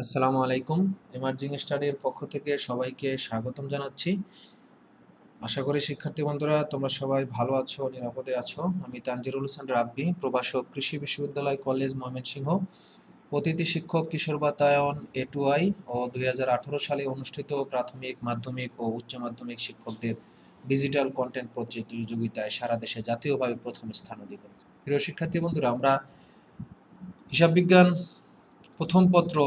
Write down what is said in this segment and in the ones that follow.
আসসালামু আলাইকুম। এমার্জিং স্টাডির পক্ষ থেকে সবাইকে স্বাগতম জানাচ্ছি। আশা করি শিক্ষার্থী বন্ধুরা তোমরা সবাই ভালো আছো, নিরাপদে আছো। আমি তানজিরুল হোসেন রাব্বি, প্রভাষক কৃষি বিশ্ববিদ্যালয় কলেজ ময়মনসিংহ, অতিথি শিক্ষক কিশোর বাতায়ন A2I ও 2018 সালে অনুষ্ঠিত প্রাথমিক, মাধ্যমিক ও উচ্চ মাধ্যমিক শিক্ষকদের ডিজিটাল কন্টেন্ট প্রতিযোগিতায় সারা দেশে জাতীয়ভাবে প্রথম স্থান অধিকার। প্রিয় শিক্ষার্থী বন্ধুরা, আমরা হিসাব বিজ্ঞান প্রথম পত্র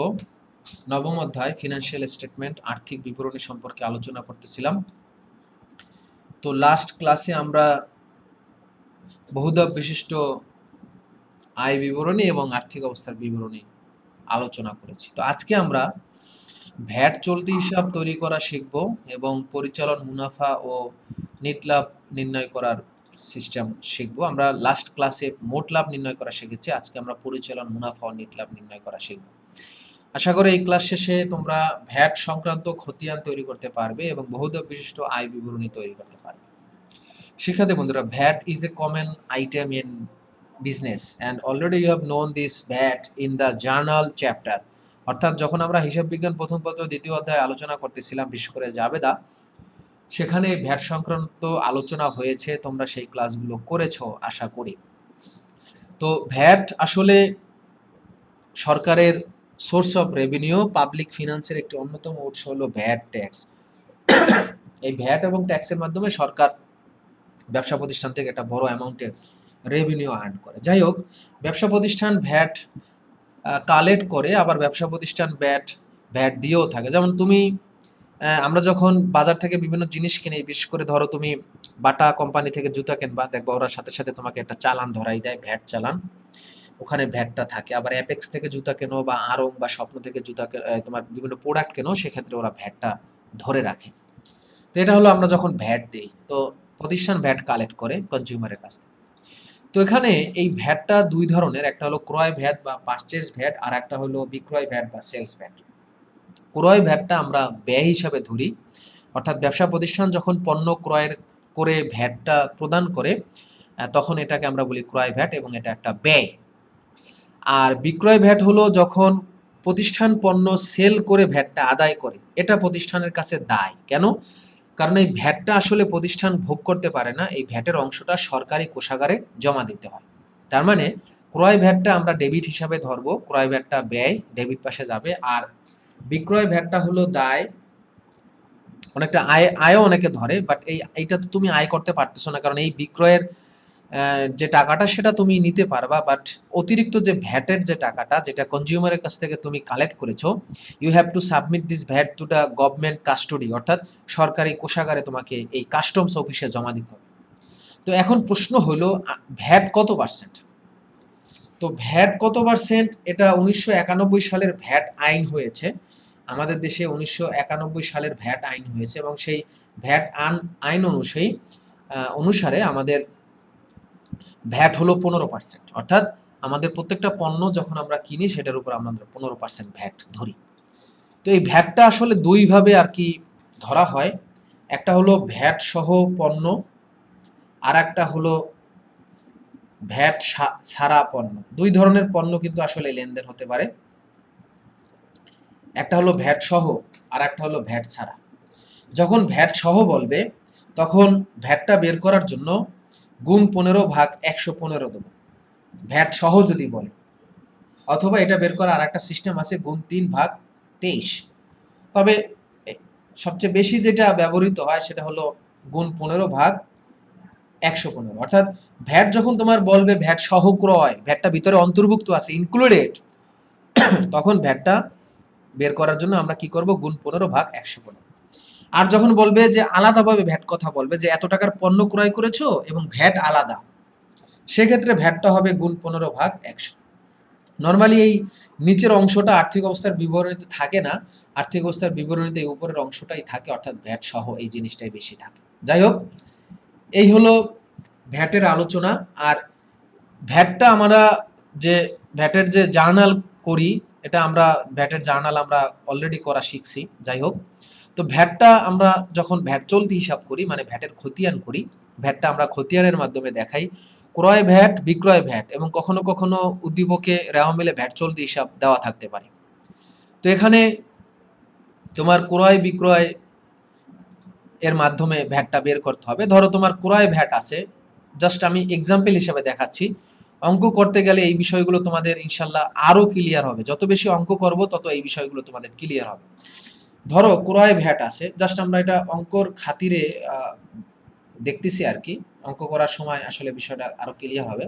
নবম অধ্যায় ফিনান্সিয়াল স্টেটমেন্ট আর্থিক বিবরণী সম্পর্কে আলোচনা করতেছিলাম। তো লাস্ট ক্লাসে আমরা বহুধাপ বিশিষ্ট আয় বিবরণী এবং আর্থিক অবস্থার বিবরণী আলোচনা করেছি। তো আজকে আমরা ভ্যাট চলতি হিসাব তৈরি করা শিখব এবং পরিচালন মুনাফা ও নেট লাভ নির্ণয় করার সিস্টেম শিখব। আমরা লাস্ট ক্লাসে মোট লাভ নির্ণয় করা শিখেছি, আজকে আমরা পরিচালন মুনাফা ও নেট লাভ নির্ণয় করা শিখব। আশা করি এই ক্লাস শেষে তোমরা ভ্যাট সংক্রান্ত খতিয়ান তৈরি করতে পারবে এবং বহুধাপ বিশিষ্ট আয় বিবরণী তৈরি করতে পারবে। শিক্ষার্থী বন্ধুরা, VAT is a common item in business and already you have known this VAT in the journal chapter. অর্থাৎ যখন আমরা হিসাব বিজ্ঞান প্রথম পত্র দ্বিতীয় অধ্যায় আলোচনা করতেছিলাম, বিশেষ করে জাবেদা, সেখানে ভ্যাট সংক্রান্ত আলোচনা হয়েছে, তোমরা সেই ক্লাসগুলো করেছো আশা করি। তো ভ্যাট আসলে সরকারের সোর্স অফ রেভিনিউ, পাবলিক ফিনান্সের একটি অন্যতম উৎস হলো ভ্যাট ট্যাক্স। এই ভ্যাট এবং ট্যাক্সের মাধ্যমে সরকার ব্যবসা প্রতিষ্ঠান থেকে একটা বড় অ্যামাউন্টের রেভিনিউ আর্ন করে। যাই হোক, ব্যবসা প্রতিষ্ঠান ভ্যাট কালেক্ট করে, আবার ব্যবসা প্রতিষ্ঠান ভ্যাট দিয়েও থাকে। যেমন তুমি আমরা যখন বাজার থেকে বিভিন্ন জিনিস কিনি, বিশেষ করে ধরো তুমি বাটা কোম্পানি থেকে জুতা কিনবা, দেখবা ওরা সাথে সাথে তোমাকে একটা চালান ধরাই দেয়, ভ্যাট চালান, ওখানে ভ্যাটটা থাকে। আবার অ্যাপেক্স থেকে জুতা কেনো বা আড়ং বা স্বপ্ন থেকে জুতা তোমার বিভিন্ন প্রোডাক্ট কেনো, সেক্ষেত্রে ওরা ভ্যাটটা ধরে রাখে। তো এটা হলো আমরা যখন ভ্যাট দিই, তো প্রতিষ্ঠান ভ্যাট কালেক্ট করে কনজিউমারের কাছ থেকে। তো এখানে এই ভ্যাটটা দুই ধরনের, একটা হলো ক্রয় ভ্যাট বা পারচেজ ভ্যাট, আর একটা হলো বিক্রয় ভ্যাট বা সেলস ভ্যাট। ক্রয় ভ্যাটটা আমরা ব্যয় হিসাবে ধরি, অর্থাৎ ব্যবসা প্রতিষ্ঠান যখন পণ্য ক্রয়ের করে ভ্যাটটা প্রদান করে, তখন এটাকে আমরা বলি ক্রয় ভ্যাট এবং এটা একটা ব্যয়। আর বিক্রয় ভ্যাট হলো যখন প্রতিষ্ঠান পণ্য সেল করে ভ্যাটটা আদায় করে, এটা প্রতিষ্ঠানের কাছে দায়। কেন? কারণ এই ভ্যাটটা আসলে প্রতিষ্ঠান ভোগ করতে পারে না, এই ভ্যাটের অংশটা সরকারি কোষাগারে জমা দিতে হয়। তার মানে ক্রয় ভ্যাটটা আমরা ডেবিট হিসাবে ধরবো, ক্রয় ভ্যাটটা ব্যয়, ডেবিট পাশে যাবে। আর বিক্রয় ভ্যাটটা হলো দায়, অনেকটা আয়ও অনেকে ধরে, বাট এইটা তো তুমি আয় করতে পারতেছো না, কারণ এই বিক্রয়ের যে টাকাটা সেটা তুমি নিতে পারবা, বাট অতিরিক্ত যে ভ্যাটের যে টাকাটা, যেটা কনজিউমারের কাছ থেকে তুমি কালেক্ট করেছো, you have to submit this VAT to the government custody, অর্থাৎ সরকারি কোষাগারে তোমাকে এই কাস্টমস অফিসে জমা দিতে হবে। তো এখন প্রশ্ন হলো ভ্যাট কত পার্সেন্ট? তো ভ্যাট কত পার্সেন্ট, এটা 1991 সালের ভ্যাট আইন হয়েছে আমাদের দেশে। 1991 সালের ভ্যাট আইন হয়েছে এবং সেই ভ্যাট আইন অনুসারে আমাদের ভ্যাট হলো 15%। অর্থাৎ আমাদের প্রত্যেকটা পণ্য যখন আমরা কিনি, সেটার উপর আমাদের 15% ভ্যাট ধরি। তো এই ভ্যাটটা আসলে দুইভাবে আর কি ধরা হয়, একটা হলো ভ্যাট সহ পণ্য, আর একটা হলো ভ্যাট ছাড়া পণ্য। দুই ধরনের পণ্য কিন্তু আসলে লেনদেন হতে পারে, একটা হলো ভ্যাট সহ আর একটা হলো ভ্যাট ছাড়া। যখন ভ্যাট সহ বলবে, তখন ভ্যাটটা বের করার জন্য গুণ 15 ভাগ 115 দেবো, ভ্যাট সহ যদি বলে। অথবা এটা বের করার আর একটা সিস্টেম আছে, গুণ 3 ভাগ 23। তবে সবচেয়ে বেশি যেটা ব্যবহৃত হয় সেটা হলো গুণ 15 ভাগ 115। অর্থাৎ ভ্যাট যখন তোমার বলবে ভ্যাট সহ ক্রয়, ভ্যাটটা ভিতরে অন্তর্ভুক্ত আছে, ইনক্লুডেড, তখন ভ্যাটটা বের করার জন্য আমরা কি করব, গুণ 15 ভাগ 115। আর যখন বলবে যে আলাদাভাবে ভ্যাট কথা বলবে, যে এত টাকার পণ্য ক্রয় করেছো এবং ভ্যাট আলাদা, সেক্ষেত্রে ভ্যাটটা হবে গুণ 15 ভাগ 100। নর্মালি এই নিচের অংশটা আর্থিক অবস্থার বিবরণীতে থাকে না, আর্থিক অবস্থার বিবরণীতে এই উপরের অংশটাই থাকে, অর্থাৎ ভ্যাট সহ এই জিনিসটাই বেশি থাকে। যাই হোক, এই হলো ভ্যাটের আলোচনা। আর ভ্যাটটা আমরা যে ভ্যাটের যে জার্নাল করি, এটা আমরা ভ্যাটের জার্নাল আমরা অলরেডি করা শিখছি। যাই হোক, তো ভ্যাটটা আমরা যখন ভ্যাট চলতি হিসাব করি, মানে ভ্যাটের খতিয়ান করি, ভ্যাটটা আমরা খতিয়ানের মাধ্যমে দেখাই, ক্রয় ভ্যাট, বিক্রয় ভ্যাট এবং কখনো কখনো উদ্দীপকে রেওয়া মিলে ভ্যাট চলতি হিসাব দেওয়া থাকতে পারে। তো এখানে তোমার ক্রয় বিক্রয় এর মাধ্যমে ভ্যাটটা বের করতে হবে। ধরো তোমার ক্রয় ভ্যাট আছে, জাস্ট আমি এক্সাম্পল হিসেবে দেখাচ্ছি। অঙ্ক করতে গেলে এই বিষয়গুলো তোমাদের ইনশাল্লাহ আরো ক্লিয়ার হবে, যত বেশি অঙ্ক করব তত এই বিষয়গুলো তোমাদের ক্লিয়ার হবে। ধরো ক্রয় ভ্যাট আছে, জাস্ট আমরা এটা অঙ্কর খাতিরে দেখতেছি আর কি, অঙ্ক করার সময় আসলে বিষয়টা আরো ক্লিয়ার হবে।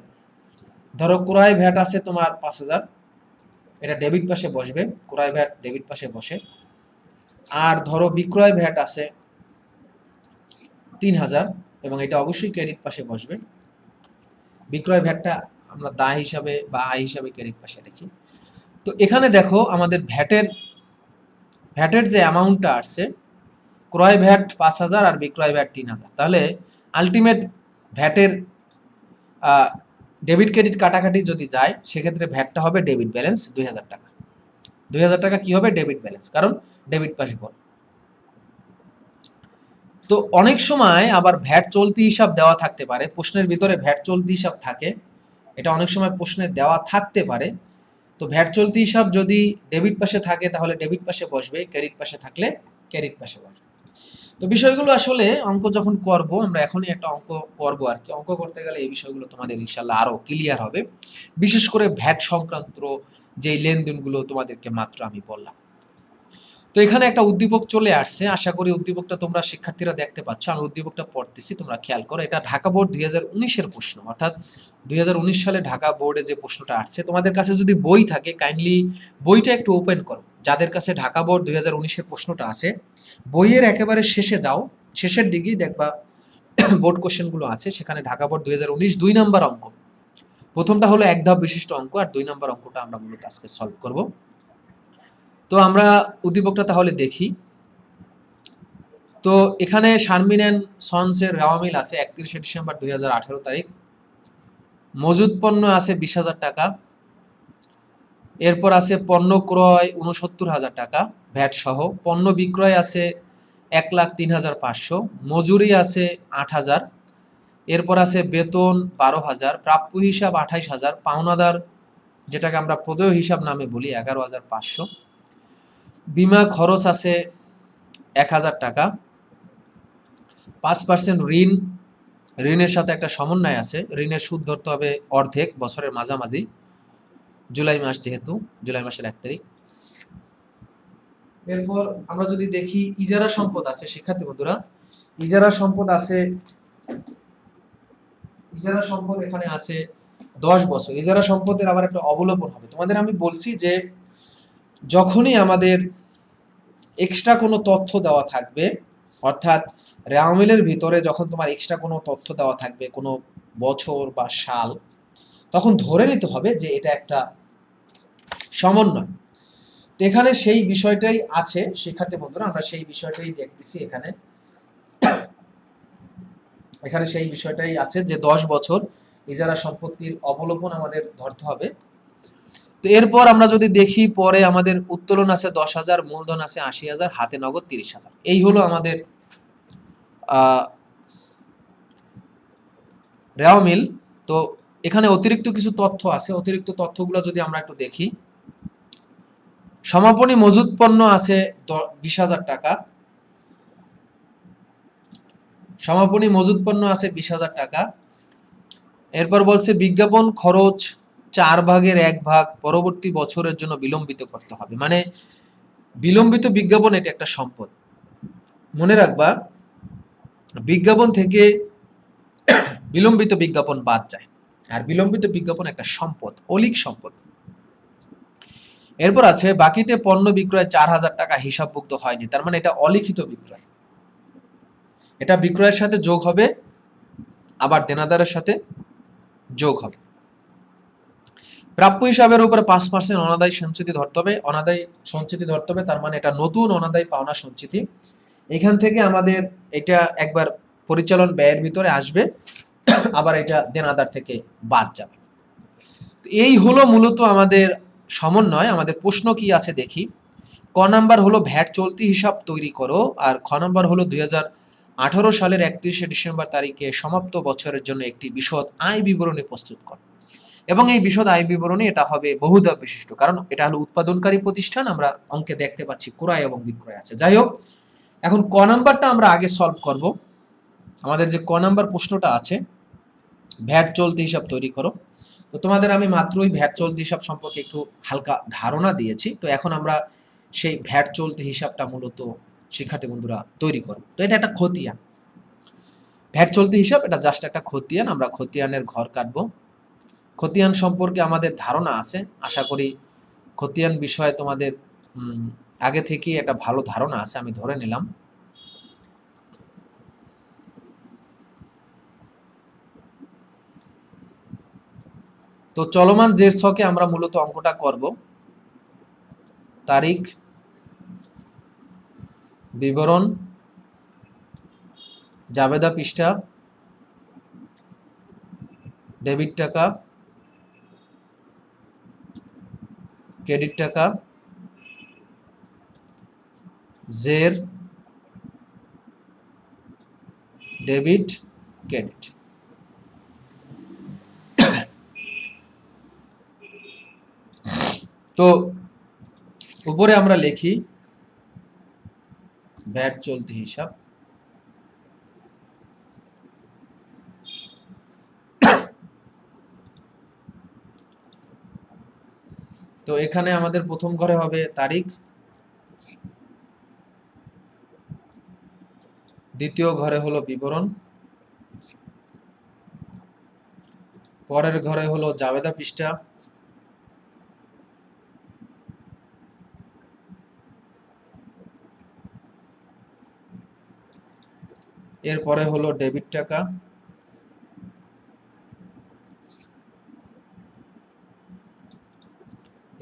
ধরো ক্রয় ভ্যাট আছে তোমার 5,000, এটা ডেবিট পাশে বসবে, ক্রয় ভ্যাট ডেবিট পাশে বসে। আর ধরো বিক্রয় ভ্যাট আছে 3,000 এবং এটা অবশ্যই ক্রেডিট পাশে বসবে। বিক্রয় ভ্যাটটা আমরা দায় হিসাবে বা আয় হিসাবে ক্রেডিট পাশে রাখি। তো এখানে দেখো আমাদের ভ্যাটের যে অ্যামাউন্টটা আসছে, ক্রয় ভ্যাট 5,000 আর বিক্রয় ভ্যাট 3,000, তাহলে আলটিমেট ভ্যাটের ডেবিট ক্রেডিট কাটাকাটি যদি যায় সেক্ষেত্রে ভ্যাটটা হবে ডেবিট ব্যালেন্স 2,000 টাকা। 2,000 টাকা কি হবে? ডেবিট ব্যালেন্স, কারণ ডেবিট পাশ বল। তো অনেক সময় আবার ভ্যাট চলতি হিসাব দেওয়া থাকতে পারে, প্রশ্নের ভিতরে ভ্যাট চলতি হিসাব থাকে, এটা অনেক সময় প্রশ্নে দেওয়া থাকতে পারে। তো ভ্যাট চলতি হিসাব যদি ডেবিট পাশে থাকে তাহলে ডেবিট পাশে বসবে, ক্রেডিট পাশে থাকলে ক্রেডিট পাশে বসবে। তো বিষয়গুলো আসলে অঙ্ক যখন করব, আমরা এখনই একটা অঙ্ক করব আর কি, অঙ্ক করতে গেলে এই বিষয়গুলো তোমাদের ইনশাল্লাহ আরো ক্লিয়ার হবে, বিশেষ করে ভ্যাট সংক্রান্ত যে লেনদেনগুলো তোমাদেরকে মাত্র আমি বললাম। তো এখানে একটা উদ্দীপক চলে আসছে, আশা করি উদ্দীপকটা তোমরা শিক্ষার্থীরা দেখতে পাচ্ছ। আমি উদ্দীপকটা পড়তেছি, তোমরা খেয়াল করো। এটা ঢাকা বোর্ড 2019-এর প্রশ্ন, অর্থাৎ 2019 সালে ঢাকা বোর্ডে যে প্রশ্নটা আসছে। তোমাদের কাছে যদি বই থাকে কাইন্ডলি বইটা একটু ওপেন করো। যাদের কাছে ঢাকা বোর্ড 2019-এর প্রশ্নটা আছে, বইয়ের একেবারে শেষে যাও, শেষের দিকেই দেখবা বোর্ড কোশ্চেনগুলো আছে। সেখানে ঢাকা বোর্ড 2019 2 নাম্বার অঙ্ক, প্রথমটা হলো এক ধাপ বিশিষ্ট অঙ্ক, আর 2 নাম্বার অঙ্কটা আমরা মূলত আজকে সলভ করব। তো আমরা উদ্দীপকটা তাহলে দেখি। তো এখানে শারমিন অ্যান্ড সন্সের রাওয়ামিল আছে 31শে ডিসেম্বর 2018 তারিখ। মজুদ পণ্য আছে 20,000 টাকা। এরপর আছে পণ্য ক্রয় 69,000 টাকা ভ্যাট সহ। পণ্য বিক্রয় আছে 1,03,500। মজুরি আছে 8,000। এরপর আছে বেতন 12,000, প্রাপ্য হিসাব 28,000, পাওনাদার যেটাকে আমরা প্রদেয় হিসাব নামে বলি 11,500। বিমা খরচ আছে 1,000 টাকা। 5% ঋণ, ঋণের সাথে একটা সমন্বয় আছে, ঋণের সুদ ধরতে হবে অর্ধেক বছরের মাঝামাঝি, জুলাই মাস যেহেতু, জুলাই মাসের 1 তারিখ। এরপর আমরা যদি দেখি ইজারা সম্পদ আছে, শিক্ষার্থী বন্ধুরা ইজারা সম্পদ আছে, ইজারা সম্পদ এখানে আছে 10 বছর। ইজারা সম্পদের আবার একটা অবলোপন হবে। তোমাদের আমি বলছি যে যখনই আমাদের এক্সট্রা কোনো তথ্য দেওয়া থাকবে, অর্থাৎ রাওমিলের ভিতরে যখন তোমার এক্সট্রা কোনো তথ্য দেওয়া থাকবে, কোনো বছর বা সাল, তখন ধরে নিতে হবে যে এটা একটা সমন্বয়। তো এখানে সেই বিষয়টাই আছে শিক্ষার্থী বন্ধুরা, আমরা সেই বিষয়টাই দেখতেছি এখানে। এখানে সেই বিষয়টাই আছে যে 10 বছর ইজারা সম্পত্তির অবলোপন আমাদের ধরতে হবে। তো এরপর আমরা যদি দেখি, পরে আমাদের উত্তোলন আছে 10,000, মূলধন আছে 80,000, হাতে নগদ 30,000। এই হলো আমাদের রাওমিল। তো এখানে অতিরিক্ত কিছু তথ্য আছে, অতিরিক্ত তথ্যগুলো যদি আমরা একটু দেখি। সমাপনী মজুদ পণ্য আছে 20,000 টাকা। সমাপনী মজুদ পণ্য আছে 20,000 টাকা। এরপর বলছে বিজ্ঞাপন খরচ 4 ভাগের 1 ভাগ পরবর্তী বছরের জন্য বিলম্বিত করতে হবে। মানে বিলম্বিত বিজ্ঞাপন এটা একটা সম্পদ, মনে রাখবা। বিজ্ঞাপন থেকে বিলম্বিত বিজ্ঞাপন বাদ যায়, আর বিলম্বিত বিজ্ঞাপন একটা সম্পদ, অলিক সম্পদ। এরপর আছে বাকিতে পণ্য বিক্রয় 4,000 টাকা হিসাবভুক্ত হয়নি, তার মানে এটা অলিখিত বিক্রয়, এটা বিক্রয়ের সাথে যোগ হবে, আবার দেনাদারের সাথে যোগ হবে। প্রাপ্য হিসাবের উপরে 5% অনাদায়ী সঞ্চিতি ধরতে হবে, অনাদায়ী সঞ্চিতি ধরতে হবে, তার মানে এটা নতুন অনাদায়ী পাওনা সঞ্চিতি। এখান থেকে আমাদের এটা একবার পরিচালন ব্যয়ের ভিতরে আসবে, আবার এটা দেনাদার থেকে বাদ যাবে। এই হলো মূলত আমাদের সমন্বয়। আমাদের প্রশ্ন কি আছে দেখি। ক নাম্বার হলো ভ্যাট চলতি হিসাব তৈরি করো, আর খ নাম্বার হলো 2018 সালের 31শে ডিসেম্বর তারিখে সমাপ্ত বছরের জন্য একটি বিশদ আয় বিবরণী প্রস্তুত করো। এবং এই বিশদ আয় বিবরণী এটা হবে বহুধাপ বিশিষ্ট, কারণ এটা হলো উৎপাদনকারী প্রতিষ্ঠান। আমরা অঙ্কে দেখতে পাচ্ছি ক্রয় এবং বিক্রয় আছে। যাই হোক, এখন ক নাম্বারটা আমরা আগে সলভ করব। আমাদের যে ক নাম্বার প্রশ্নটা আছে, ভ্যাট চলতি হিসাব তৈরি করো। তো তোমাদের আমি মাত্রই ভ্যাট চলতি হিসাব সম্পর্কে একটু হালকা ধারণা দিয়েছি। তো এখন আমরা সেই ভ্যাট চলতি হিসাবটা মূলত শিক্ষার্থী বন্ধুরা তৈরি করব। তো এটা একটা খতিয়ান, ভ্যাট চলতি হিসাব এটা জাস্ট একটা খতিয়ান। আমরা খতিয়ানের ঘর কাটবো। খতিয়ান সম্পর্কে আমাদের ধারণা আছে, আশা করি খতিয়ান বিষয়ে তোমাদের আগে থেকেই একটা ভালো ধারণা আছে, আমি ধরে নিলাম। তো চলমান জের ছকে আমরা মূলত অঙ্কটা করব। তারিখ, বিবরণ, জাবেদা পৃষ্ঠা, ডেবিট টাকা, ক্রেডিট টাকা, জের, ডেবিট, ক্রেডিট। তো উপরে আমরা লিখি ভ্যাট চলতি হিসাব। তো এখানে আমাদের প্রথম ঘরে হবে তারিখ, দ্বিতীয় ঘরে হলো বিবরণ, পরের ঘরে হলো জাবেদা পৃষ্ঠা, এরপরে হলো ডেবিট টাকা,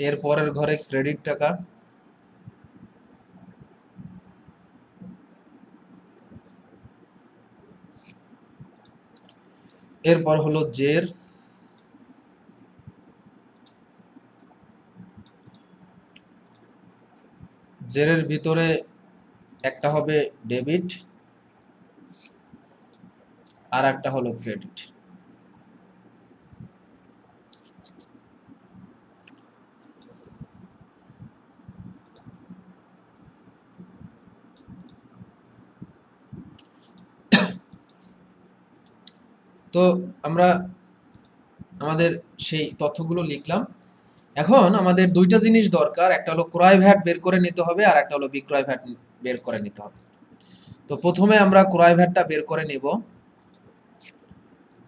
এর পরের ঘরে ক্রেডিট টাকা, এরপর হলো জের, জেরের ভিতরে একটা হবে ডেবিট আর একটা হলো ক্রেডিট। তো আমরা আমাদের সেই তথ্যগুলো লিখলাম। এখন আমাদের দুইটা জিনিস দরকার, একটা হলো ক্রয় ভ্যাট বের করে নিতে হবে আর একটা হলো বিক্রয় ভ্যাট বের করে নিতে হবে। তো প্রথমে আমরা ক্রয় ভ্যাটটা বের করে নেব।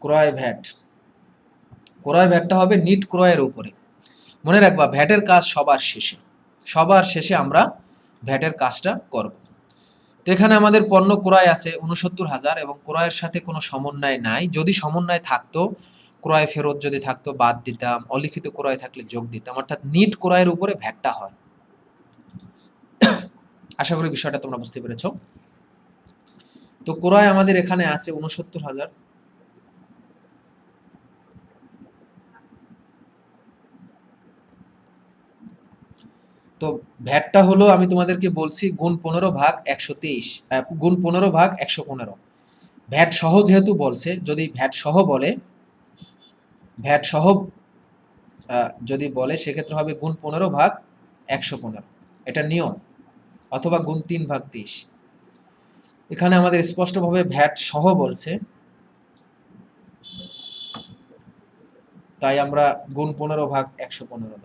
ক্রয় ভ্যাট, ক্রয় ভ্যাটটা হবে নিট ক্রয়ের উপরে। মনে রাখবা ভ্যাটের কাজ সবার শেষে, সবার শেষে আমরা ভ্যাটের কাজটা করব। তো এখানে আমাদের পণ্য ক্রয় আছে ৬৯,০০০ এবং ক্রয়ের সাথে কোনো সমন্বয় নাই। যদি সমন্বয় থাকতো, ক্রয় ফেরত যদি থাকতো বাদ দিতাম, অলিখিত ক্রয় থাকলে যোগ দিতাম, অর্থাৎ নিট ক্রয়ের উপরে ভ্যাটটা হয়। আশা করি বিষয়টা তোমরা বুঝতে পেরেছো। তো ক্রয় আমাদের এখানে আছে ৬৯,০০০। তো ভ্যাটটা হলো, আমি তোমাদেরকে বলছি গুণ ১৫ ভাগ ১২৩, গুণ ১৫ ভাগ ১১৫। ভ্যাট সহ যেহেতু বলছে, যদি ভ্যাট সহ বলে, ভ্যাট সহ যদি বলে সেক্ষেত্রে হবে গুণ ১৫ ভাগ ১১৫, এটা নিয়ম, অথবা গুণ ৩ ভাগ ৩০। এখানে আমাদের স্পষ্টভাবে ভ্যাট সহ বলছে, তাই আমরা গুণ ১৫ ভাগ ১১৫।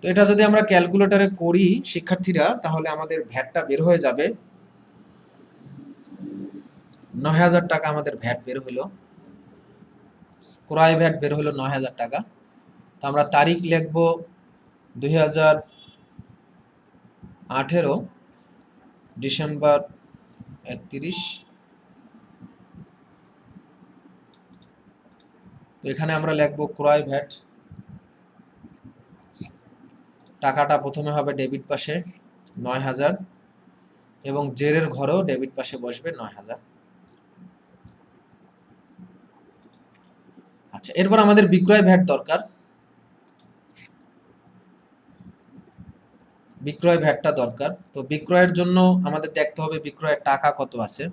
তো এটা যদি আমরা ক্যালকুলেটরে করি শিক্ষার্থীরা, তাহলে আমাদের ভ্যাটটা বের হয়ে যাবে ৯,০০০ টাকা। আমাদের ভ্যাট বের হলো, ক্রয় ভ্যাট বের হলো ৯,০০০ টাকা। তো আমরা তারিখ লিখব ২০১৮ ডিসেম্বর ৩১। তো এখানে আমরা লিখব ক্রয় ভ্যাট। টাকাটা প্রথমে হবে ডেবিট পাশে ৯,০০০ এবং জেরের ঘরেও ডেবিট পাশে বসবে ৯,০০০। আচ্ছা, এরপর আমাদের বিক্রয় ভ্যাট দরকার। বিক্রয় ভ্যাটটা দরকার। তো বিক্রয়ের জন্য আমাদের দেখতে হবে বিক্রয়ের টাকা কত আছে।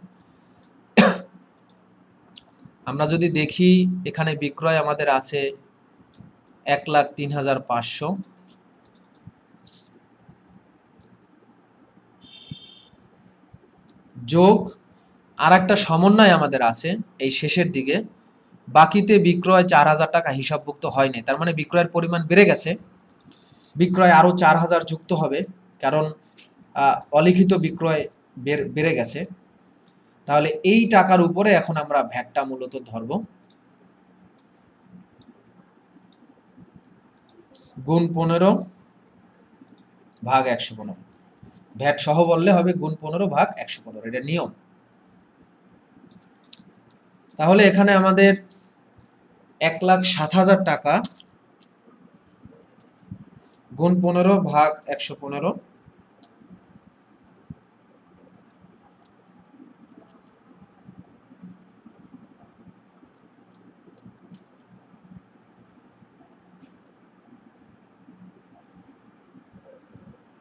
আমরা যদি দেখি এখানে বিক্রয় আমাদের আছে 1,03,500, যোগ আর একটা সমন্বয় আমাদের আছে এই শেষের দিকে, বাকিতে বিক্রয় 4,000 টাকা হিসাবভুক্ত হয়নি, তার মানে বিক্রয়ের পরিমাণ বেড়ে গেছে। বিক্রয় আরো 4,000 যুক্ত হবে, কারণ অলিখিত বিক্রয় বেড়ে গেছে। তাহলে এই টাকার উপরে এখন আমরা ভ্যাটটা মূলত ধরব। গুণ 15 ভাগ 115, ভ্যাট সহ বললে হবে গুণ 15 ভাগ 115, এটা নিয়ম। তাহলে এখানে আমাদের 1,07,000 টাকা গুণ 15 ভাগ 115,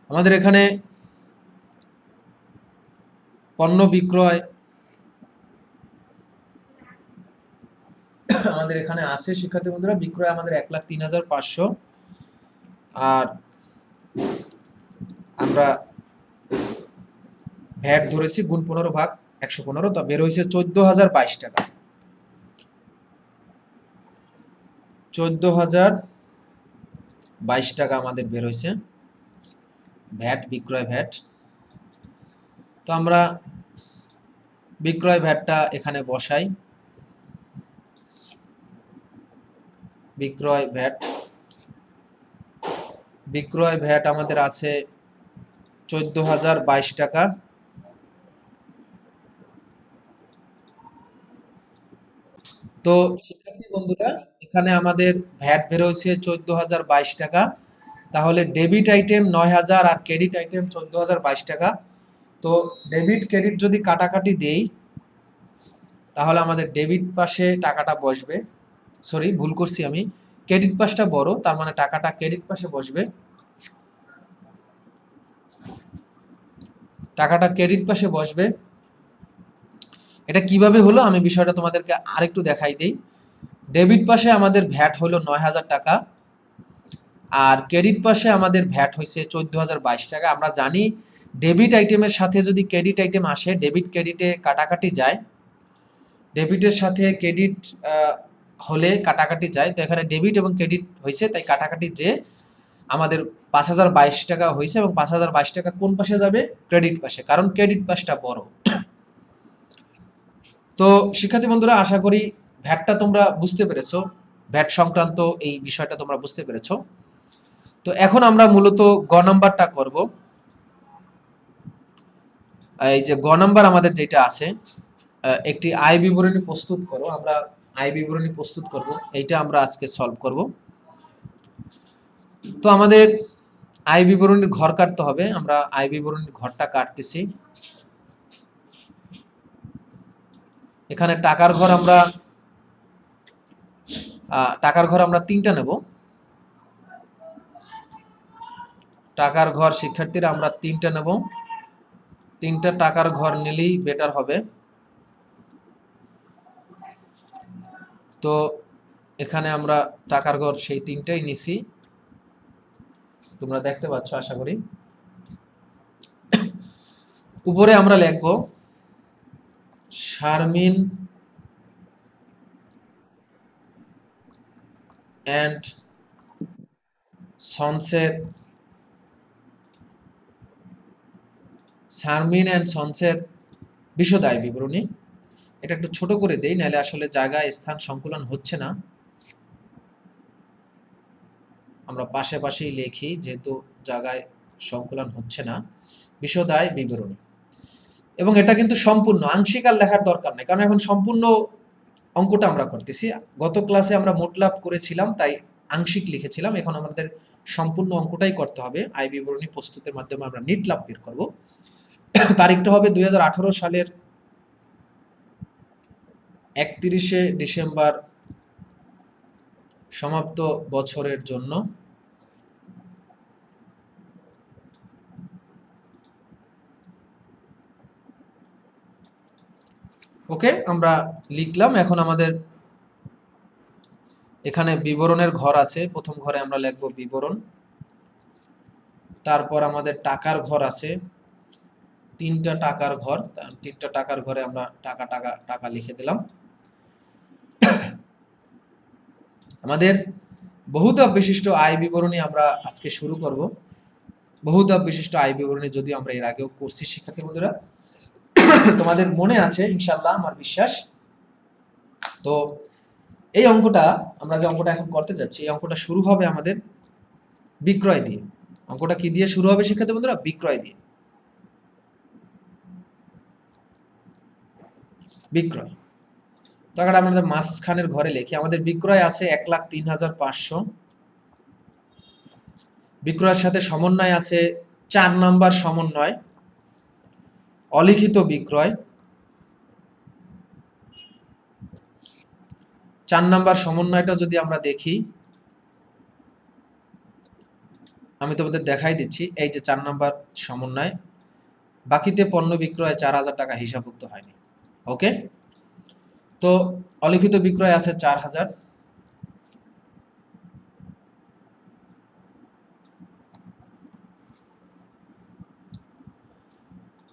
আমাদের এখানে পণ্য বিক্রয় আমাদের এখানে আছে শিক্ষার্থী বন্ধুরা, বিক্রয় আমাদের 1,03,500, আর আমরা ভ্যাট ধরেছি গুণ 15 ভাগ 115, তা বের হয়েছে 14,022 টাকা। 14,022 টাকা আমাদের বের হয়েছে ভ্যাট, বিক্রয় ভ্যাট। তো আমরা বিক্রয় ভ্যাটটা এখানে বসাই। বিক্রয় ভ্যাট আমাদের আছে 14,022 টাকা। তো শিক্ষার্থী বন্ধুরা, এখানে আমাদের ভ্যাট বের হয়েছে 14,022 টাকা। তাহলে ডেবিট আইটেম 9,000 আর ক্রেডিট আইটেম 14,022 টাকা। তো ডেবিট ক্রেডিট যদি কাটাকাটি দেই, তাহলে আমাদের ডেবিট পাশে টাকাটা বসবে, সরি ভুল করছি আমি, ক্রেডিট পাশটা বড়, তার মানে টাকাটা ক্রেডিট পাশে বসবে। টাকাটা ক্রেডিট পাশে বসবে। এটা কিভাবে হলো আমি বিষয়টা তোমাদেরকে আরেকটু দেখাই দেই। ডেবিট পাশে আমাদের ভ্যাট হলো 9,000 টাকা, আর ক্রেডিট পাশে আমাদের ভ্যাট হয়েছে 14,022 টাকা। আমরা জানি ডেবিট আইটেমের সাথে যদি ক্রেডিট আইটেম আসে, ডেবিট ক্রেডিটে কাটাকাটি যায়, ডেবিটের সাথে ক্রেডিট হলে কাটাকাটি যায়। তো এখানে ডেবিট এবং ক্রেডিট হয়েছে, তাই কাটাকাটি যে আমাদের 5,022 টাকা হয়েছে, এবং 5,022 টাকা কোন পাশে যাবে? ক্রেডিট পাশে, কারণ ক্রেডিট পাশটা বড়। তো শিক্ষার্থী বন্ধুরা, আশা করি ভ্যাটটা তোমরা বুঝতে পেরেছো, ভ্যাট সংক্রান্ত এই বিষয়টা তোমরা বুঝতে পেরেছো। তো এখন আমরা মূলত গ নাম্বারটা করব। এই যে গ নাম্বার আমাদের যেটা আছে, একটি আয় বিবরণী প্রস্তুত করো। আমরা আয় বিবরণী প্রস্তুত করব, এইটা আমরা আজকে সলভ করব। তো আমাদের আয় বিবরণীর ঘর কাটতে হবে। আমরা আয় বিবরণীর ঘরটা কাটতেছি। এখানে টাকার ঘর আমরা তিনটা নেব। টাকার ঘর শিক্ষার্থীরা আমরা তিনটা নেব। তিনটা টাকার ঘর নিলেই বেটার হবে। তো এখানে আমরা টাকার ঘর সেই তিনটাই নিছি, তোমরা দেখতে পাচ্ছ আশা করি। উপরে আমরা লিখব শারমিন অ্যান্ড সন্সের বিশদ আয় বিবরণী। এটা একটু ছোট করে দেই, নাহলে আসলে জায়গায় স্থান সংকুলন হচ্ছে না। আমরা পাশে পাশেই লিখি, যেহেতু জায়গায় সংকুলন হচ্ছে না। বিশদ আয় বিবরণী, এবং এটা কিন্তু সম্পূর্ণ, আংশিক আর লেখার দরকার নেই, কারণ এখন সম্পূর্ণ অঙ্কটা আমরা করতেছি। গত ক্লাসে আমরা মোট লাভ করেছিলাম, তাই আংশিক লিখেছিলাম। এখন আমাদের সম্পূর্ণ অঙ্কটাই করতে হবে। আয় বিবরণী প্রস্তুতের মাধ্যমে আমরা নিট লাভ বের করব। তারিখটা হবে 2018 সালের 31শে ডিসেম্বর, সমাপ্ত বছরের জন্য। ওকে, আমরা লিখলাম। এখন আমাদের এখানে বিবরণের ঘর আছে, প্রথম ঘরে আমরা লিখব বিবরণ। তারপর আমাদের টাকার ঘর আছে, তিনটা টাকার ঘর, তিনটা টাকার ঘরে আমরা টাকা টাকা টাকা লিখে দিলাম। আমাদের বহুধাপ বিশিষ্ট আয় বিবরণী আমরা আজকে শুরু করব। বহুধাপ বিশিষ্ট আয় বিবরণী যদিও আমরা এর আগেও করছি শিক্ষার্থী বন্ধুরা, তোমাদের মনে আছে ইনশাআল্লাহ আমার বিশ্বাস। তো এই অঙ্কটা, আমরা যে অঙ্কটা এখন করতে যাচ্ছি, এই অঙ্কটা শুরু হবে আমাদের বিক্রয় দিয়ে। অঙ্কটা কি দিয়ে শুরু হবে শিক্ষার্থী বন্ধুরা? বিক্রয় দিয়ে। বিক্রয় টাকাটা আমাদের মাঝখানের ঘরে লিখি। আমাদের বিক্রয় আছে 1,03,500। বিক্রয়ের সাথে সমন্বয় আছে 4 নাম্বার সমন্বয়, অলিখিত বিক্রয়। 4 নাম্বার সমন্বয়টা যদি আমরা দেখি, আমি তোমাদের দেখাই দিচ্ছি। এই যে 4 নাম্বার সমন্বয়, বাকিতে পণ্য বিক্রয় 4,000 টাকা হিসাবভুক্ত হয়নি। ওকে, তো অলিখিত বিক্রয় আছে 4,000।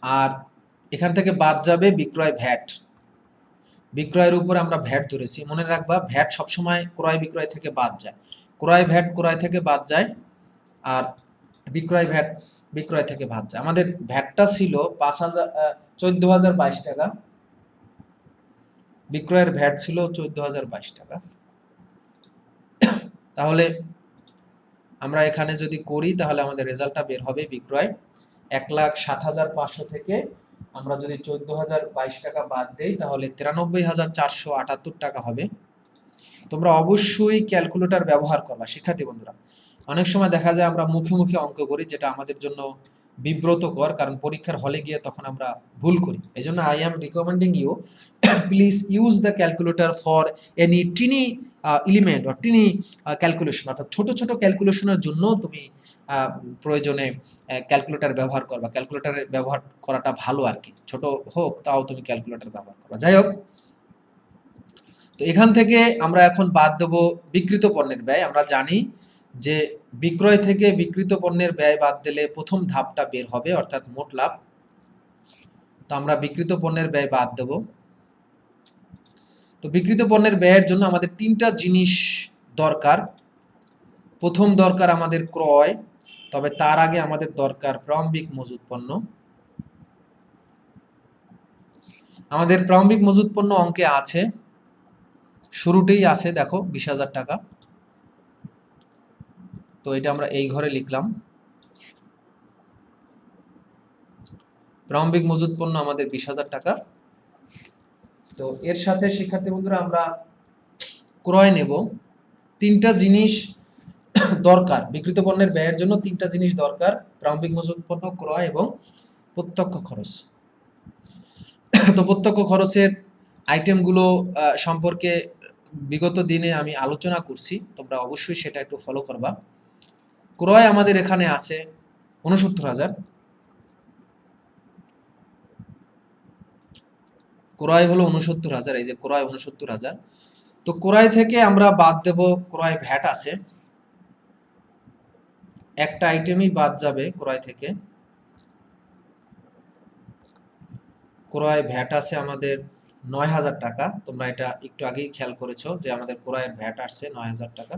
আর এখান থেকে বাদ যাবে বিক্রয় ভ্যাট। বিক্রয়ের উপর আমরা ভ্যাট ধরেছি, মনে রাখবা ভ্যাট সবসময় ক্রয় বিক্রয় থেকে বাদ যায়। ক্রয় ভ্যাট ক্রয় থেকে বাদ যায়, আর বিক্রয় ভ্যাট বিক্রয় থেকে বাদ যায়। আমাদের ভ্যাটটা ছিল 14,022 টাকা, বিক্রয়ের ভ্যাট ছিল 14,022 টাকা। তাহলে আমরা এখানে যদি করি তাহলে আমাদের রেজাল্টটা বের হবে বিক্রয় 1,07,500 থেকে আমরা যদি 14,022 টাকা বাদ দেই তাহলে 93,478 টাকা হবে। তোমরা অবশ্যই ক্যালকুলেটর ব্যবহার করবা শিক্ষার্থী বন্ধুরা। অনেক সময় দেখা যায় আমরা মুখে মুখে অঙ্ক করি, যেটা আমাদের জন্য বিব্রতকর, কারণ পরীক্ষার হলে গিয়ে তখন আমরা ভুল করি। এই জন্য I am recommending you, please use the calculator for any tiny element or tiny calculation. অর্থাৎ ছোট ছোট ক্যালকুলেশনের জন্য তুমি প্রয়োজনে ক্যালকুলেটর ব্যবহার করবা। ক্যালকুলেটরের ব্যবহার করাটা ভালো আর কি, ছোট হোক তাও তুমি ক্যালকুলেটর ব্যবহার করবা। যাই হোক, তো এখান থেকে আমরা এখন বাদ দেব বিক্রিত পণ্যের ব্যয়। আমরা জানি যে বিক্রয় থেকে বিক্রিত পণ্যের ব্যয় বাদ দিলে প্রথম ধাপটা বের হবে, অর্থাৎ মোট লাভ। তো আমরা বিক্রিত পণ্যের ব্যয় বাদ দেব। তো বিক্রিত পণ্যের ব্যয়ের জন্য আমাদের তিনটা জিনিস দরকার। প্রথম দরকার আমাদের ক্রয়, তবে তার আগে আমাদের দরকার প্রারম্ভিক মজুত পণ্য। আমাদের প্রারম্ভিক মজুত পণ্য অঙ্কে আছে, শুরুতেই আছে দেখো 20,000 টাকা। তো এটা আমরা এই ঘরে লিখলাম। প্রারম্ভিক মজুত পণ্য আমাদের 20,000 টাকা। তো এর সাথে শিক্ষার্থী বন্ধুরা আমরা ক্রয় নেব। তিনটা জিনিস দরকার বিক্রিত পণ্যের ব্যয়ের জন্য, তিনটা জিনিস দরকার: প্রারম্ভিক মজুত পণ্য, ক্রয় এবং প্রত্যক্ষ খরচ। তো প্রত্যক্ষ খরচের আইটেমগুলো সম্পর্কে বিগত দিনে আমি আলোচনা করছি, তোমরা অবশ্যই সেটা একটু ফলো করবা। ক্রয় আমাদের এখানে আছে 69,000। ক্রয় হলো 69,000, এই যে ক্রয় 69,000। তো ক্রয় থেকে আমরা বাদ দেব ক্রয় ভ্যাট আছে, একটা আইটেমই বাদ যাবে ক্রয় থেকে। ক্রয় ভ্যাট আছে আমাদের 9,000 টাকা। তোমরা এটা একটু আগেই খেয়াল করেছো যে আমাদের ক্রয়ের ভ্যাট আসছে 9,000 টাকা।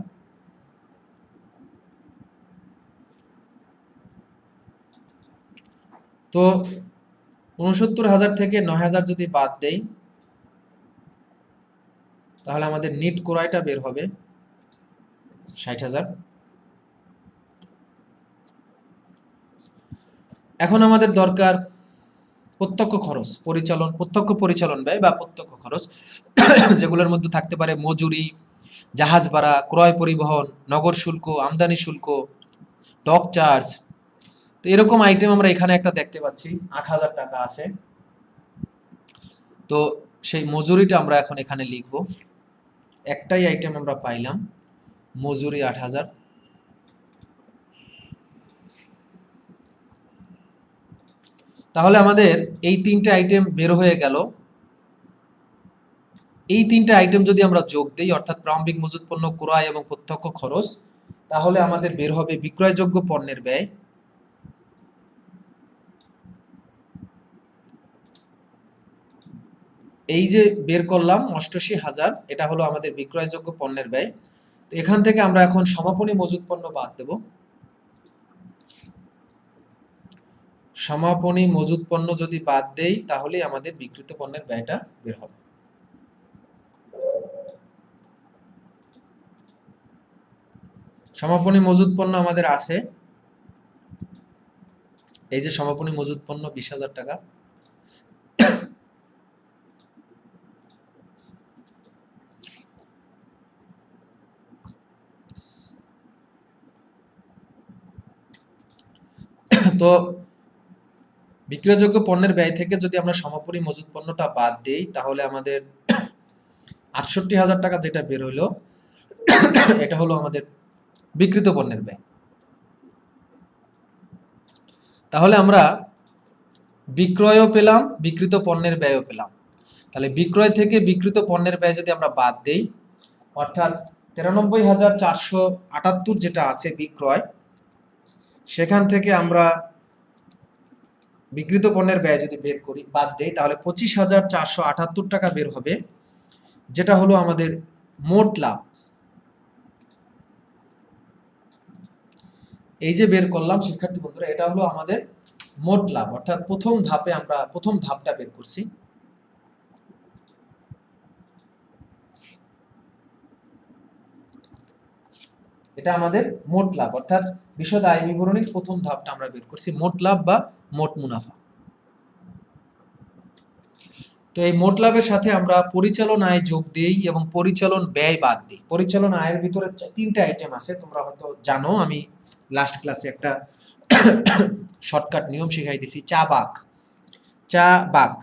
তো 69,000 থেকে 9,000 যদি বাদ দেই তাহলে আমাদের নিট ক্রয়টা বের হবে 60,000। এখন আমাদের দরকার প্রত্যক্ষ খরচ, প্রত্যক্ষ পরিচালন ব্যয় বা প্রত্যক্ষ খরচ, যেগুলোর মধ্যে থাকতে পারে মজুরি, জাহাজ ভাড়া, ক্রয় পরিবহন, নগর শুল্ক, আমদানি শুল্ক, ডক চার্জ। তো এরকম আইটেম আমরা এখানে একটা দেখতে পাচ্ছি 8,000 টাকা আছে। তো সেই মজুরিটা আমরা এখন এখানে লিখব। একটাই আইটেম আমরা পাইলাম, মজুরি 8,000। তাহলে আমাদের এই তিনটে আইটেম বের হয়ে গেল। এই তিনটা আইটেম যদি আমরা যোগ দেই, অর্থাৎ প্রারম্ভিক মজুত পণ্য ক্রয় এবং প্রত্যক্ষ খরচ, তাহলে আমাদের বের হবে বিক্রয়যোগ্য পণ্যের ব্যয়। এই যে বের করলাম ৮৮,০০০, এটা হলো আমাদের বিক্রয়যোগ্য পণ্যের ব্যয়। তো এখান থেকে আমরা এখন সমাপনী মজুত পণ্য বাদ দেব। সমাপনী মজুত পণ্য যদি বাদ দেই, তাহলে আমাদের বিক্রিত পণ্যের ব্যয়টা বের হবে। সমাপনী মজুত পণ্য আমাদের আছে, এই যে সমাপনী মজুত পণ্য ২০,০০০ টাকা। তো বিক্রয়যোগ্য পণ্যের ব্যয় থেকে যদি আমরা সমাপনী মজুত পণ্যটা বাদ দেই, তাহলে আমাদের ৬৮,০০০ টাকা যেটা বের হইলো, এটা হলো আমাদের বিক্রিত পণ্যের ব্যয়। তাহলে আমরা বিক্রয়ও পেলাম, বিক্রিত পণ্যের ব্যয়ও পেলাম। তাহলে বিক্রয় থেকে বিক্রিত পণ্যের ব্যয় যদি আমরা বাদ দেই, অর্থাৎ ৯৩,৪৭৮ যেটা আছে বিক্রয়, সেখান থেকে আমরা বিক্রিত পণ্যের ব্যয় যদি বের করি, বাদ দেই, তাহলে ২৫,৪৭৮ টাকা বের হবে, যেটা হলো আমাদের মোট লাভ। এই যে বের করলাম শিক্ষার্থী বন্ধুরা, এটা হলো আমাদের মোট লাভ, অর্থাৎ প্রথম ধাপে আমরা প্রথম ধাপটা বের করছি। এটা আমাদের মোট লাভ, অর্থাৎ বিশদ আয় বিবরণীর প্রথম ধাপটা আমরা বের করছি, মোট লাভ বা মোট মুনাফা। তো এই মোট লাভের সাথে আমরা পরিচালন আয় যোগ দিই এবং পরিচালন ব্যয় বাদ দিই। পরিচালন আয়ের ভিতরে তিনটা আইটেম আছে, তোমরা হয়তো জানো, আমি লাস্ট ক্লাসে একটা শর্টকাট নিয়ম শিখাই দিছি। চা বাক,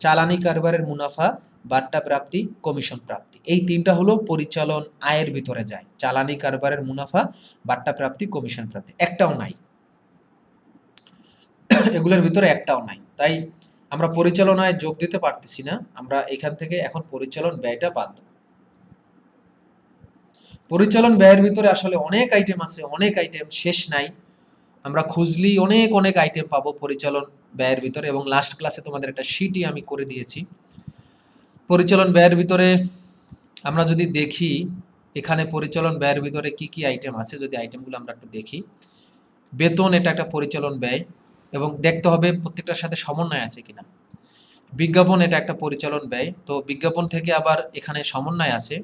চালানি কারবারের মুনাফা, বাট্টা প্রাপ্তি, কমিশন প্রাপ্তি, এই তিনটা হলো পরিচালন আয়ের ভিতরে যায়। চালানি কারবারের মুনাফা, বাট্টা প্রাপ্তি, কমিশন প্রাপ্তি, একটাও নাই, এগুলোর ভিতরে একটাও নাই। তাই আমরা পরিচালনায় যোগ দিতে পারতেছি না, আমরা এখান থেকে এখন পরিচালন ব্যয়টা বাদ দেব। পরিচালন ব্যয়ের ভিতরে আসলে অনেক আইটেম আছে, অনেক আইটেম, শেষ নাই, আমরা খুঁজলি অনেক অনেক আইটেম পাবো পরিচালন ব্যয়ের ভিতরে, এবং লাস্ট ক্লাসে তোমাদের একটা শীটই আমি করে দিয়েছি। পরিচালন ব্যয়ের ভিতরে আমরা যদি দেখি, এখানে পরিচালন ব্যয়ের ভিতরে কি কি আইটেম আছে, যদি আইটেমগুলো আমরা একটু দেখি। বেতন, এটা একটা পরিচালন ব্যয়, এবং দেখতে হবে প্রত্যেকটার সাথে সমন্বয় আছে কিনা। বিজ্ঞাপন, এটা একটা পরিচালন ব্যয়, তো বিজ্ঞাপন থেকে আবার এখানে সমন্বয় আছে।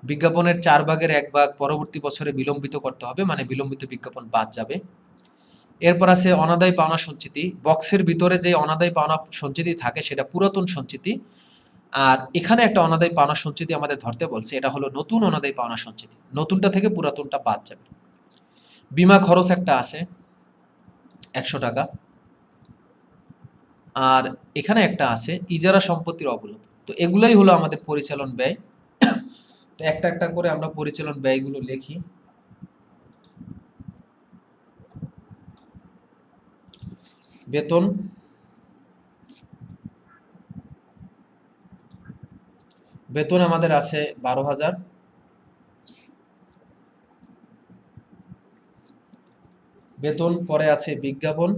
বিজ্ঞাপনের 1/4 পরবর্তী বছরে বিলম্বিত করতে হবে, মানে বিলম্বিত বিজ্ঞাপন বাদ যাবে। এরপর আছে অনাদায় পাওনা সঞ্চিতি, বক্সের ভিতরে যে অনাদায় পাওনা সঞ্চিতি থাকে সেটা পুরাতন সঞ্চিতি, আর এখানে একটা অনাদায় পাওনা সঞ্চিতি আমাদের ধরতে বলছে, এটা হলো নতুন অনাদায় পাওনা সঞ্চিতি, নতুনটা থেকে পুরাতনটা বাদ যাবে। বিমা খরচ একটা আছে ১০০ টাকা, আর এখানে একটা আছে ইজারা সম্পত্তির অবলোপ। তো এগুলাই হলো আমাদের পরিচালন ব্যয়। তো একটা একটা করে আমরা পরিচালন ব্যয়গুলো লিখি। বেতন, বেতন আমাদের আছে ১২,০০০। বেতন, পরে আছে বিজ্ঞাপন,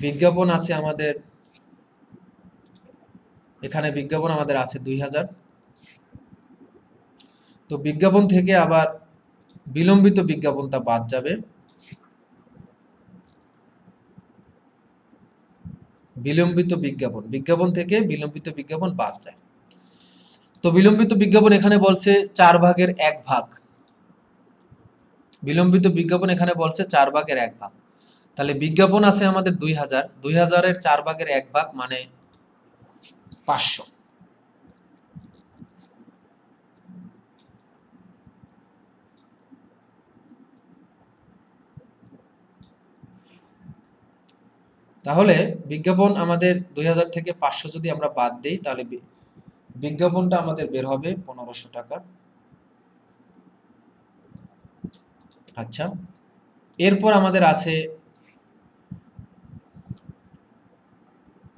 বিজ্ঞাপন আছে আমাদের, এখানে বিজ্ঞাপন আমাদের আছে ২,০০০। তো বিজ্ঞাপন থেকে আবার বিলম্বিত বিজ্ঞাপনটা বাদ যাবে, বিলম্বিত বিজ্ঞাপন, বিজ্ঞাপন থেকে বিলম্বিত বিজ্ঞাপন বাদ যায়। তো বিলম্বিত বিজ্ঞাপন এখানে বলছে 1/4, বিলম্বিত বিজ্ঞাপন এখানে বলছে 1/4। তাহলে বিজ্ঞাপন আছে আমাদের ২,০০০, ২,০০০-এর 1/4 মানে ৫০০। তাহলে বিজ্ঞাপন আমাদের ২,০০০ থেকে ৫০০ যদি আমরা বাদ দিই, তাহলে বিজ্ঞাপনটা আমাদের বের হবে ১৫০০ টাকা। আচ্ছা, এরপর আমাদের আছে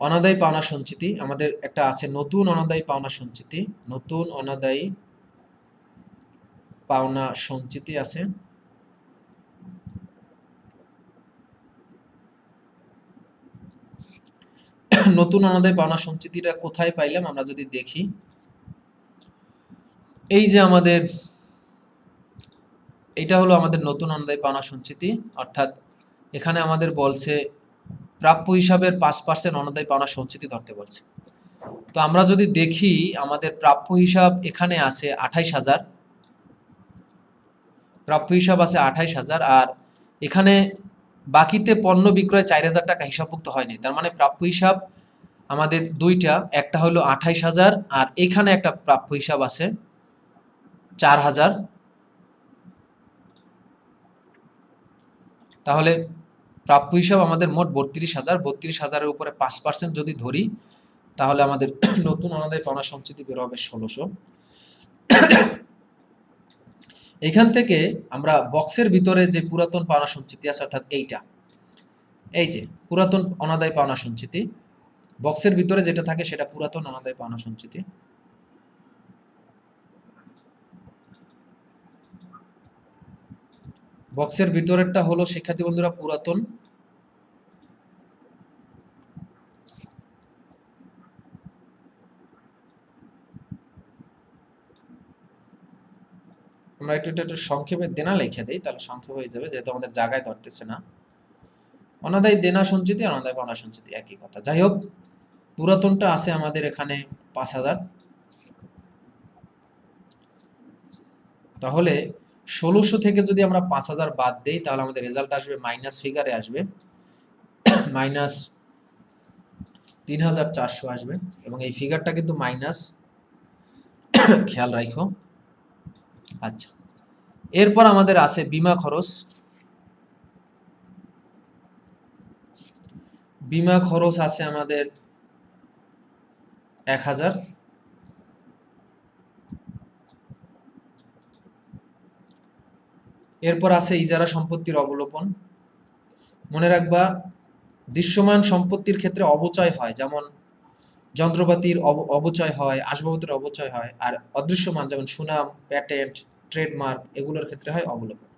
অনাদায়ী পাওনা সঞ্চিতি আমাদের একটা আছে, নতুন অনাদায়ী পাওনা সঞ্চিতি। নতুন অনাদায়ী পাওনা সঞ্চিতি আছে। নতুন অনাদায়ী পাওনা সঞ্চিতিটা কোথায় পাইলাম আমরা যদি দেখি, এই যে আমাদের এটা হলো আমাদের নতুন অনাদায়ী পাওনা সঞ্চিতি। অর্থাৎ এখানে আমাদের বলছে প্রাপ্য হিসাবের 5% অনাদায়ী পাওনা সঞ্চিতি ধরতে বলছে। তো আমরা যদি দেখি আমাদের প্রাপ্য হিসাব এখানে আছে 28,000, প্রাপ্য হিসাব আছে 28,000, আর এখানে বাকিতে পণ্য বিক্রয় 4,000 টাকা হিসাবভুক্ত হয়নি। তার মানে প্রাপ্য হিসাব আমাদের দুইটা, একটা হলো 28,000 আর এখানে একটা প্রাপ্য হিসাব আছে 4,000। তাহলে প্রাপ্য হিসাব আমাদের মোট 32,000। 32,000-এর উপরে 5% যদি ধরি তাহলে আমাদের নতুন অনাদায়ী পাওনা সঞ্চিতি বের হবে 1600। এখান থেকে আমরা বক্সের ভিতরে যে পুরাতন পাওনা সঞ্চিতি আছে, অর্থাৎ এইটা, এই যে পুরাতন অনাদায়ী পাওনা সঞ্চিতি, বক্সের ভিতরে যেটা থাকে সেটা পুরাতন অনাদায়ী পাওনা সঞ্চিতি। বক্সের ভিতরেরটা হলো শিক্ষার্থী বন্ধুরা পুরাতন। আমরা একটু সংক্ষেপে দেনা লিখে দেই, তাহলে সংক্ষেপ হয়ে যাবে, যেহেতু আমাদের জায়গায় ধরতেছে না। অনাদায়ী দেনা সঞ্চিতি, অনাদায়ী পাওনা সঞ্চিতি একই কথা। যাই হোক, পুরাতনটা আছে আমাদের এখানে 5,000। তাহলে 1600 থেকে যদি আমরা 5,000 বাদ দেই তাহলে আমাদের রেজাল্ট আসবে মাইনাস ফিগারে আসবে, মাইনাস 3,400 আসবে। এবং এই ফিগারটা কিন্তু মাইনাস, খেয়াল রাখো। আচ্ছা, এরপর আমাদের আছে বিমা খরচ। বিমা খরচ আছে আমাদের 1,000। এরপর আছে ইজারা সম্পত্তির অবলোপন। মনে রাখবা, দৃশ্যমান সম্পত্তির ক্ষেত্রে অবচয় হয়, যেমন যন্ত্রপাতির অবচয় হয়, আসবাবপত্রের অবচয় হয়, আর অদৃশ্যমান যেমন সুনাম, প্যাটেন্ট, ট্রেডমার্ক, এগুলোর ক্ষেত্রে হয় অবলোপন।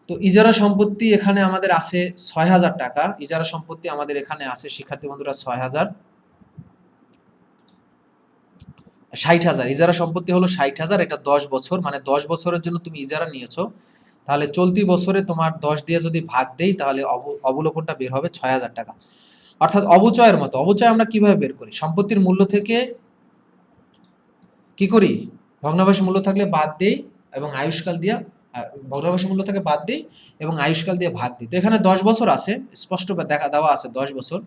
তো ইজারা সম্পত্তি এখানে আমাদের আছে 6,000 টাকা। ইজারা সম্পত্তি আমাদের এখানে আছে শিক্ষার্থী বন্ধুরা 6,000, 60,000। ইজারা সম্পত্তি হলো 60,000, এটা 10 বছর, মানে 10 বছরের জন্য তুমি ইজারা নিয়েছো। তাহলে চলতি বছরে তোমার 10 দিয়ে যদি ভাগ দেই তাহলে অবলোপনটা বের হবে 6,000 টাকা। অর্থাৎ অবচয়ের মতো। অবচয় আমরা কিভাবে বের করি? সম্পত্তির মূল্য থেকে কি করি? ভগ্নাবশেষ মূল্য থাকলে বাদ দেই এবং আয়ুষ্কাল দিয়ে, ভগ্নাবশেষ মূল্য থেকে বাদ দিই এবং আয়ুষ্কাল দিয়ে ভাগ দিই। তো এখানে 10 বছর আছে, স্পষ্ট দেওয়া আছে 10 বছর।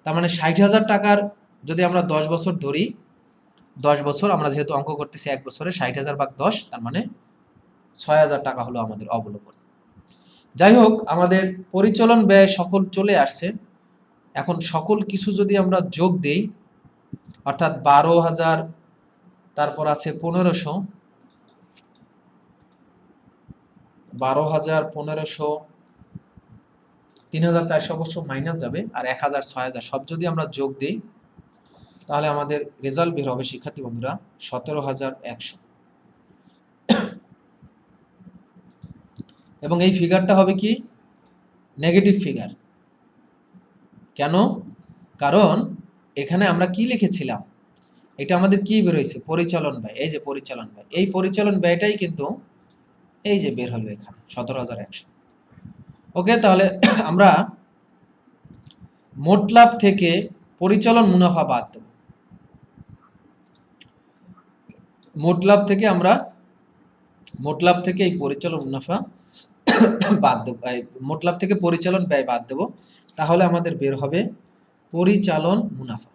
তার মানে 60,000 টাকার যদি আমরা 10 বছর ধরি, 10 বছর, আমরা যেহেতু অঙ্ক করতেছি 1 বছরে, 60,000 ভাগ 10, তার মানে 6,000 টাকা হলো আমাদের অবলোপন। যাই হোক, আমাদের পরিচালন ব্যয় সকল চলে আসছে। এখন সকল কিছু যদি আমরা যোগ দেই, অর্থাৎ 12,000, তারপর আছে 1,500, 12,000, 1,500, 3,400 অবশ্য মাইনাস যাবে, আর 1,000, 6,000 সব যদি আমরা যোগ দিই তাহলে আমাদের রেজাল্ট বের হবে শিক্ষার্থী বন্ধুরা 17,100। এবং এই ফিগারটা হবে কি? Negative figure. কেন? কারণ এখানে আমরা কি লিখেছিলাম, এটা আমাদের কি বের হয়েছে? পরিচালন ব্যয়। এই যে পরিচালন ব্যয়, এই পরিচালন ব্যয়টাই কিন্তু এই যে বের হলো এখানে 17,100। ওকে, তাহলে আমরা মোট লাভ থেকে পরিচালন মুনাফা বাদ দেব। মোট লাভ থেকে এই পরিচালন মুনাফা বাদ দেব, মোট লাভ থেকে পরিচালন ব্যয় বাদ দেব। তাহলে আমাদের বের হবে পরিচালন মুনাফা।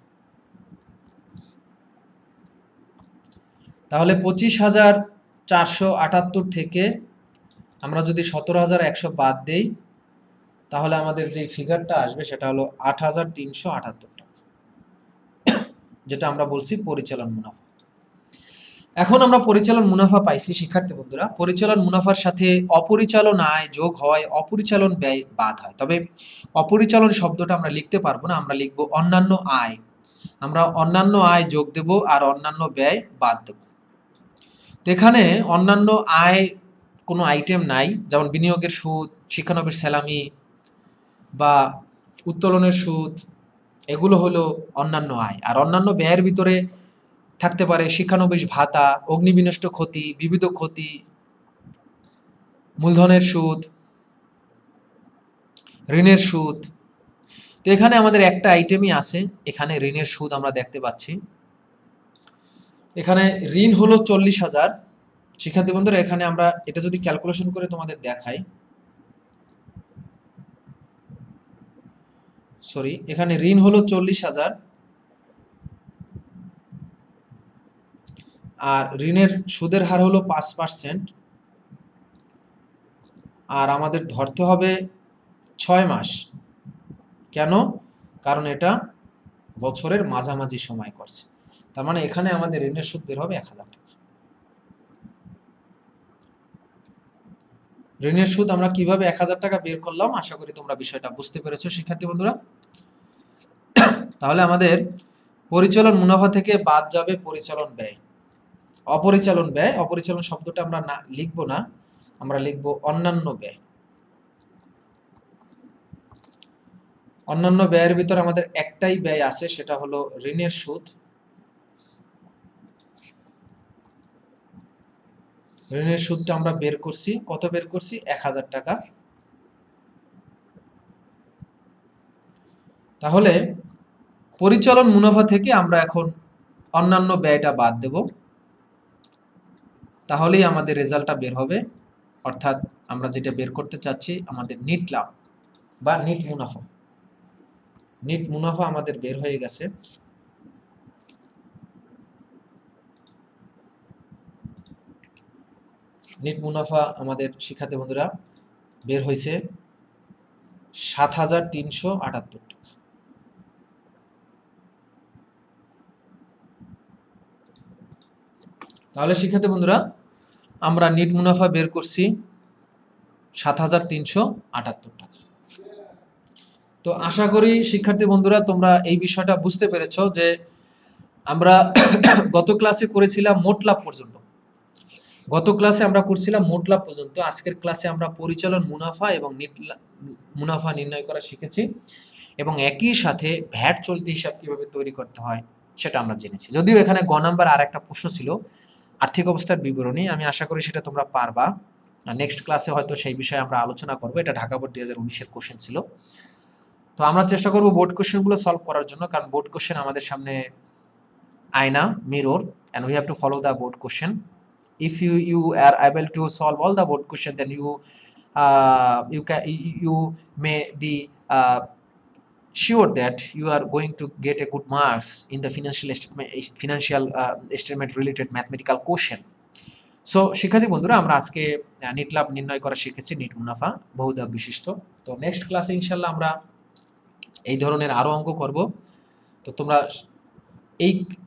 তাহলে 25,478 থেকে আমরা যদি 17,100 বাদ দেই তাহলে আমাদের যে ফিগারটা আসবে সেটা হলো 8,378 টাকা, যেটা আমরা বলছি পরিচালন মুনাফা। এখন আমরা পরিচালন মুনাফা পাইছি শিক্ষার্থী বন্ধুরা। পরিচালন মুনাফার সাথে অপরিচালন আয় যোগ হয়, অপরিচালন ব্যয় বাদ হয়। তবে অপরিচালন শব্দটা আমরা লিখতে পারবো না, আমরা লিখবো অন্যান্য আয়। আমরা অন্যান্য আয় যোগ দেব আর অন্যান্য ব্যয় বাদ দেব। তো এখানে অন্যান্য আয় কোনো আইটেম নাই, যেমন বিনিয়োগের সুদ, শিক্ষানবিশ স্যালামি বা উত্তোলনের সুদ, এগুলো হলো অন্যান্য আয়। আর অন্যান্য ব্যয়ের ভিতরে থাকতে পারে শিক্ষানবিশ ভাতা, অগ্নিবিনষ্ট ক্ষতি, বিবিধ ক্ষতি, মূলধনের সুদ, ঋণের সুদ। তো এখানে আমাদের একটা আইটেমই আছে, এখানে ঋণের সুদ আমরা দেখতে পাচ্ছি। এখানে ঋণ হলো 40,000। শিক্ষার্থী বন্ধুরা এখানে আমরা এটা যদি ক্যালকুলেশন করে তোমাদের দেখাই, সরি, এখানে ঋণ হলো 40,000 আর ঋণের সুদের হার হলো 5%। আর আমাদের ধরতে হবে 6 মাস। কেন? কারণ এটা বছরের মাঝামাঝি সময় করছে। তার মানে এখানে আমাদের ঋণের সুদ বের হবে 1,000 টাকা। ঋণের সুদ আমরা কিভাবে 1,000 টাকা বের করলাম, আশা করি তোমরা বিষয়টা বুঝতে পেরেছো শিক্ষার্থী বন্ধুরা। তাহলে আমাদের পরিচালন মুনাফা থেকে বাদ যাবে পরিচালন ব্যয়, অপরিচালন ব্যয়। অপরিচালন শব্দটা আমরা না লিখবো না, আমরা লিখবো অন্যান্য ব্যয়। অন্যান্য ব্যয়ের ভিতর আমাদের একটাই ব্যয় আছে, সেটা হলো ঋণের সুদ। ঋণের সুদটা আমরা বের করছি, কত বের করছি? 1,000 টাকা। তাহলে পরিচালন মুনাফা থেকে আমরা এখন অন্যান্য ব্যয়টা বাদ দেব, তাহলেই আমাদের রেজাল্টটা বের হবে। অর্থাৎ আমরা যেটা বের করতে চাচ্ছি, আমাদের নিট লাভ বা নিট মুনাফা। নিট মুনাফা আমাদের বের হয়ে গেছে। নিট মুনাফা আমাদের শিক্ষার্থী বন্ধুরা বের হয়েছে 7,378 টাকা। তাহলে শিক্ষার্থী বন্ধুরা আমরা নিট মুনাফা বের করছি 7,378 টাকা। তো আশা করি শিক্ষার্থী বন্ধুরা তোমরা এই বিষয়টা বুঝতে পেরেছো যে আমরা গত ক্লাসে করেছিলাম মোট লাভ পর্যন্ত। গত ক্লাসে আমরা করছিলাম মোট লাভ পর্যন্ত। আজকের ক্লাসে আমরা পরিচালন মুনাফা এবং নিট মুনাফা নির্ণয় করা শিখেছি, এবং একই সাথে ভ্যাট চলতি হিসাব কিভাবে তৈরি করতে হয় সেটা আমরা জেনেছি। যদিও এখানে গ নাম্বার আর একটা প্রশ্ন ছিল আর্থিক অবস্থার বিবরণী, আমি আশা করি সেটা তোমরা পারবা। নেক্সট ক্লাসে হয়তো সেই বিষয়ে আমরা আলোচনা করবো। এটা ঢাকা বোর্ড 2019-এর কোশ্চেন ছিল। তো আমরা চেষ্টা করবো বোর্ড কোশ্চেনগুলো সলভ করার জন্য, কারণ বোর্ড কোশ্চেন আমাদের সামনে আয়না, mirror, and we have to follow the board question. If you are able to solve all the board question, then you may be sure that you are going to get a good marks in the financial estimate related mathematical question. So শিক্ষার্থী বন্ধুরা আমরা আজকে NEET লাভ নির্ণয় করা শিখেছি, NEET মুনাফা বহুধাপ বিশিষ্ট। তো নেক্সট ক্লাসে ইনশাল্লাহ আমরা এই ধরনের আরো অঙ্ক করব। তো তোমরা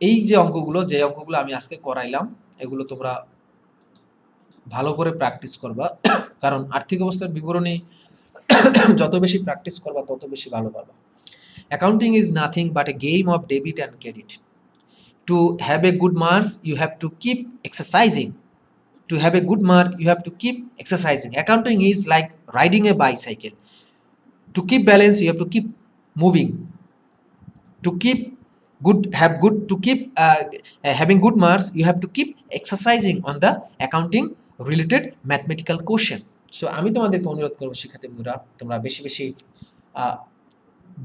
এই যে অঙ্কগুলো আমি আজকে করাইলাম, এগুলো তোমরা ভালো করে প্র্যাকটিস করবা, কারণ আর্থিক অবস্থার বিবরণী যত বেশি প্র্যাকটিস করবা তত বেশি ভালো পারবা। Accounting is nothing but a game of debit and credit. To have a good marks you have to keep exercising. To have a good mark, you have to keep exercising. Accounting is like riding a bicycle. To keep balance, you have to keep moving. To keep having good marks, you have to keep exercising on the accounting related mathematical question. So আমি তোমাদেরকে অনুরোধ করব শিক্ষার্থী বন্ধুরা, তোমরা বেশি বেশি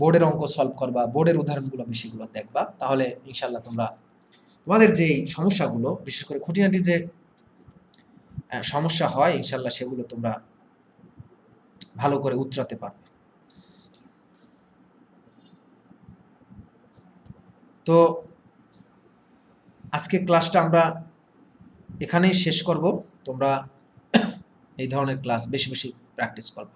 বোর্ডের অঙ্ক সলভ করবা, বোর্ডের উদাহরণগুলো বেশিগুলো দেখবা, তাহলে ইনশাআল্লাহ তোমরা তোমাদের যে সমস্যাগুলো, বিশেষ করে খুঁটিনাটি যে সমস্যা হয়, ইনশাল্লাহ সেগুলো তোমরা ভালো করে উতরাতে পারবে। তো আজকে ক্লাসটা আমরা এখানেই শেষ করব। তোমরা এই ধরনের ক্লাস বেশি বেশি প্র্যাকটিস করবে।